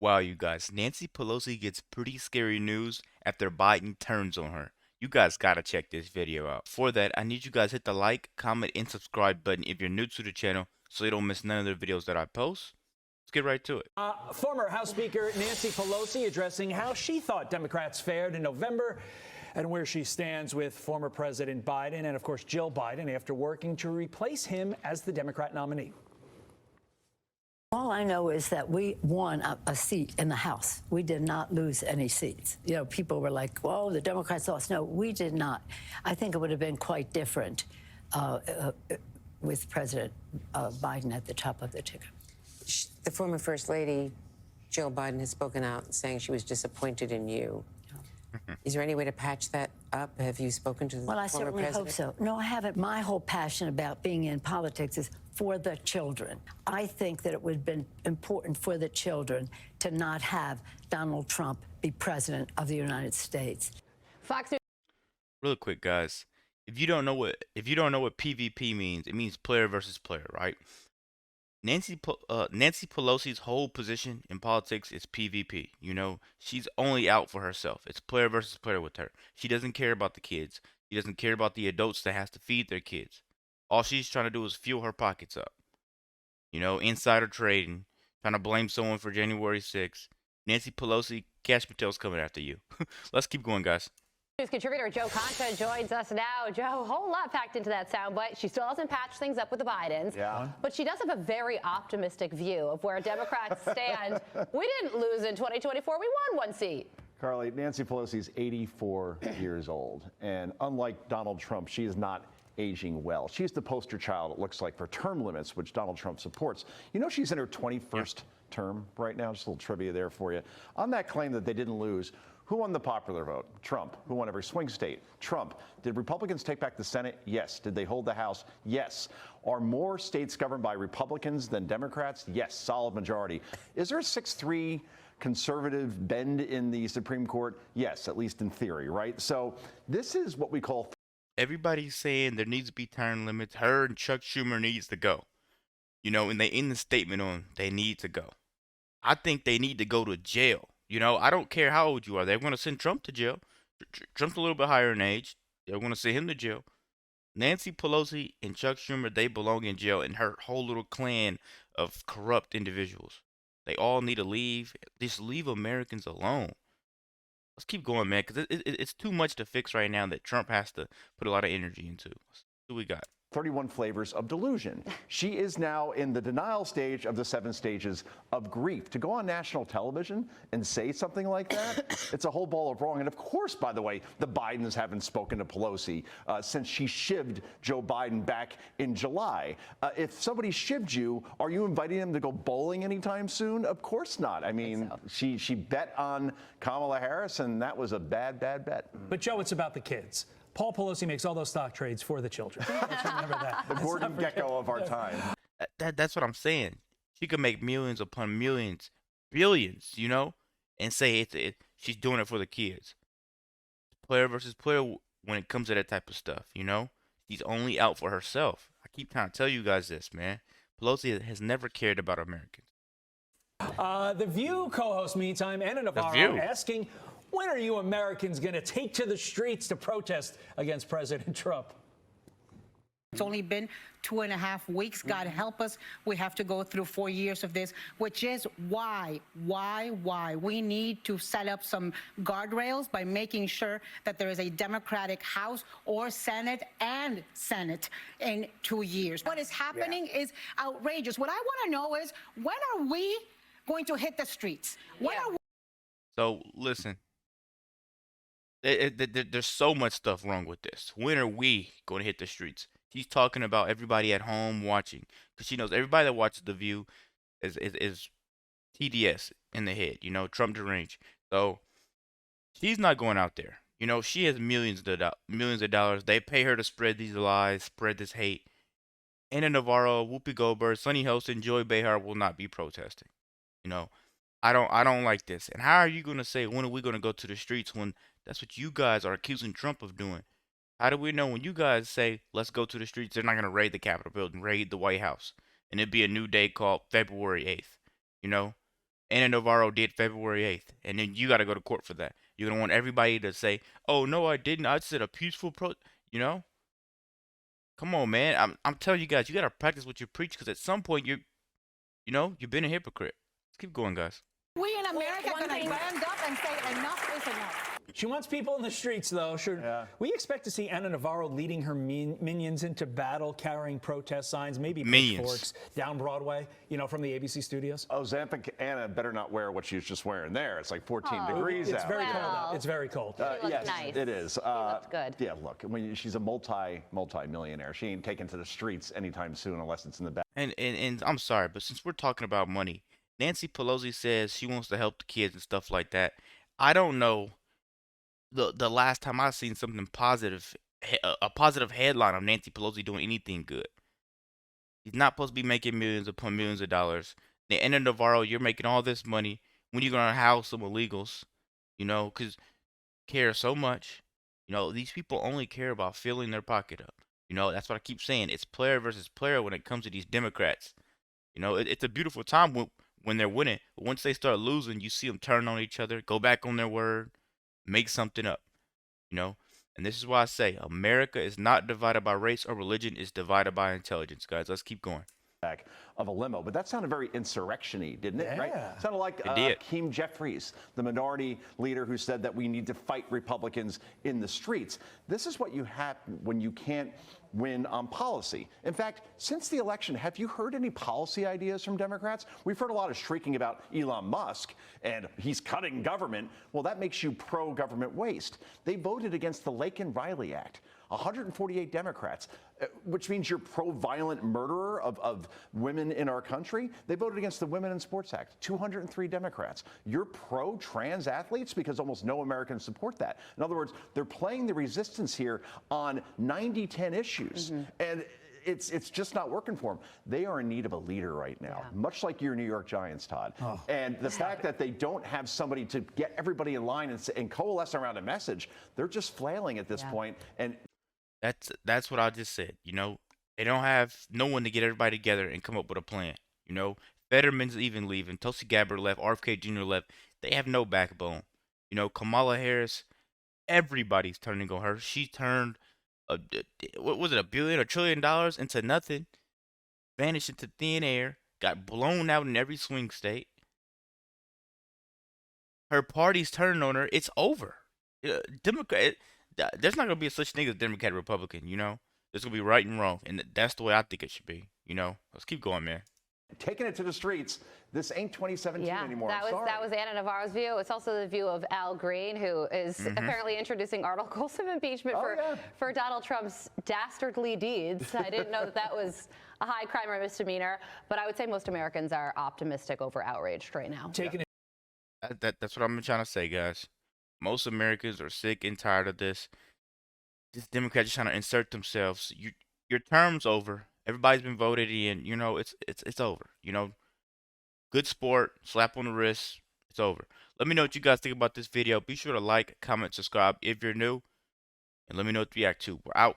Wow, you guys, Nancy Pelosi gets pretty scary news after Biden turns on her. You guys gotta check this video out. For that, I need you guys hit the like, comment, and subscribe button if you're new to the channel so you don't miss none of the videos that I post. Let's get right to it. Former House Speaker Nancy Pelosi addressing how she thought Democrats fared in November and where she stands with former President Biden and, of course, Jill Biden after working to replace him as the Democrat nominee. All I know is that we won a seat in the House. We did not lose any seats. You know, people were like, "Whoa, the Democrats lost." No, we did not. I think it would have been quite different with President Biden at the top of the ticket. The former First Lady, Jill Biden, has spoken out saying she was disappointed in you. Is there any way to patch that up? Have you spoken to the Well, I former certainly president? hope so. No, I haven't. My whole passion about being in politics is for the children. I think that it would have been important for the children to not have Donald Trump be president of the United States. Fox News. Real quick, guys. If you don't know what PvP means, it means player versus player, right? Nancy Pelosi's whole position in politics is PvP. You know, she's only out for herself. It's player versus player with her. She doesn't care about the kids. She doesn't care about the adults that has to feed their kids. All she's trying to do is fuel her pockets up. You know, insider trading, trying to blame someone for January 6th. Nancy Pelosi, Cash Patel's coming after you. Let's keep going, guys. News contributor Joe Concha joins us now. Joe, a whole lot packed into that soundbite. She still hasn't patched things up with the Bidens, but she does have a very optimistic view of where Democrats stand. We didn't lose in 2024. We won one seat. Carly, Nancy Pelosi is 84 years old, and unlike Donald Trump, she is not aging well. She's the poster child, it looks like, for term limits, which Donald Trump supports. You know, she's in her 21st term right now. Just a little trivia there for you. On that claim that they didn't lose, who won the popular vote? Trump. Who won every swing state? Trump. Did Republicans take back the Senate? Yes. Did they hold the House? Yes. Are more states governed by Republicans than Democrats? Yes. Solid majority. Is there a 6-3 conservative bend in the Supreme Court? Yes, at least in theory, right? So this is what we call... Everybody's saying there needs to be term limits. Her and Chuck Schumer needs to go. You know, and they end the statement on they need to go. I think they need to go to jail. You know, I don't care how old you are. They're going to send Trump to jail. Trump's a little bit higher in age. They're going to send him to jail. Nancy Pelosi and Chuck Schumer, they belong in jail, and her whole little clan of corrupt individuals. They all need to leave. Just leave Americans alone. Let's keep going, man, because it's too much to fix right now that Trump has to put a lot of energy into. Let's see what we got. 31 flavors of delusion. She is now in the denial stage of the 7 stages of grief. To go on national television and say something like that, it's a whole ball of wrong. And of course, by the way, the Bidens haven't spoken to Pelosi since she shivved Joe Biden back in July. If somebody shivved you, are you inviting them to go bowling anytime soon? Of course not. I mean, she bet on Kamala Harris, and that was a bad, bad bet. But, Joe, it's about the kids. Paul Pelosi makes all those stock trades for the children. Let's remember that. The Gordon Gekko of our time. That's what I'm saying. She could make millions upon millions, billions, you know, and say she's doing it for the kids. Player versus player when it comes to that type of stuff, you know. She's only out for herself. I keep trying to tell you guys this, man. Pelosi has never cared about Americans. The View co-host, meantime, Anna Navarro, asking, when are you Americans going to take to the streets to protest against President Trump? It's only been 2.5 weeks. God help us. We have to go through 4 years of this, which is why we need to set up some guardrails by making sure that there is a Democratic House or Senate in 2 years. What is happening is outrageous. What I want to know is, when are we going to hit the streets? So listen, there's so much stuff wrong with this. When are we going to hit the streets? She's talking about everybody at home watching, because she knows everybody that watches The View is TDS in the head, you know, Trump deranged. So she's not going out there. You know, she has millions of dollars. They pay her to spread these lies, spread this hate. Anna Navarro, Whoopi Goldberg, Sonny Host, and Joy Behar will not be protesting. You know, I don't like this. And how are you going to say, when are we going to go to the streets, when that's what you guys are accusing Trump of doing? How do we know when you guys say, let's go to the streets, they're not going to raid the Capitol building, raid the White House, and it'd be a new day called February 8th, you know? Anna Navarro did February 8th, and then you got to go to court for that. You're gonna want everybody to say, "Oh no, I didn't. I said a peaceful pro." You know, come on, man. I'm telling you guys, you got to practice what you preach, because at some point you've been a hypocrite. Let's keep going, guys. We in America are going to stand up and say enough is enough. She wants people in the streets, though. Should we expect to see Anna Navarro leading her minions into battle, carrying protest signs, maybe pitchforks down Broadway, from the ABC studios? Ozempic Anna better not wear what she's just wearing there. It's like 14 degrees it's out. Very cold out. It's very cold. Yes, nice. it is. She looks good. Yeah, look, she's a multi-millionaire. She ain't taken to the streets anytime soon unless it's in the back. And I'm sorry, but since we're talking about money, Nancy Pelosi says she wants to help the kids and stuff like that. I don't know the last time I seen something positive, a positive headline of Nancy Pelosi doing anything good. She's not supposed to be making millions upon millions of dollars. The Anna Navarro, you're making all this money. When you gonna house some illegals? Because care so much. These people only care about filling their pocket up. That's what I keep saying. It's player versus player when it comes to these Democrats. It's a beautiful time when they're winning. But once they start losing, you see them turn on each other, go back on their word, make something up. And this is why I say America is not divided by race or religion. It's divided by intelligence, guys. Let's keep going. Back of a limo, but that sounded very insurrection-y, didn't it? Yeah. Right? Sounded like Hakeem Jeffries, the minority leader who said that we need to fight Republicans in the streets. This is what you have when you can't win on policy. In fact, since the election, have you heard any policy ideas from Democrats? We've heard a lot of shrieking about Elon Musk and he's cutting government. Well, that makes you pro-government waste. They voted against the Laken Riley Act. 148 Democrats, which means you're pro-violent murderer of women in our country. They voted against the Women in Sports Act, 203 Democrats. You're pro-trans athletes because almost no Americans support that. In other words, they're playing the resistance here on 90-10 issues. And it's just not working for them. They are in need of a leader right now, much like your New York Giants, Todd. And the fact that they don't have somebody to get everybody in line and coalesce around a message, they're just flailing at this point. And that's what I just said. They don't have no one to get everybody together and come up with a plan. Fetterman's even leaving. Tulsi Gabbard left. RFK Jr. left. They have no backbone. Kamala Harris, everybody's turning on her. She turned what was it, $1 trillion into nothing, vanished into thin air, got blown out in every swing state. Her party's turning on her. It's over. Democrat. There's not gonna be a such thing as Democrat Republican. There's gonna be right and wrong, and that's the way I think it should be. Let's keep going, man. Taking it to the streets. This ain't 2017 anymore. That was Anna Navarro's view. It's also the view of Al Green, who is apparently introducing articles of impeachment for Donald Trump's dastardly deeds. I didn't know that was a high crime or misdemeanor, but I would say most Americans are optimistic over outraged right now. That's what I'm trying to say, guys. Most Americans are sick and tired of this. This Democrats just trying to insert themselves. Your term's over. Everybody's been voted in. It's over. Good sport. Slap on the wrist. It's over. Let me know what you guys think about this video. Be sure to like, comment, subscribe if you're new, and let me know what you react to. We're out.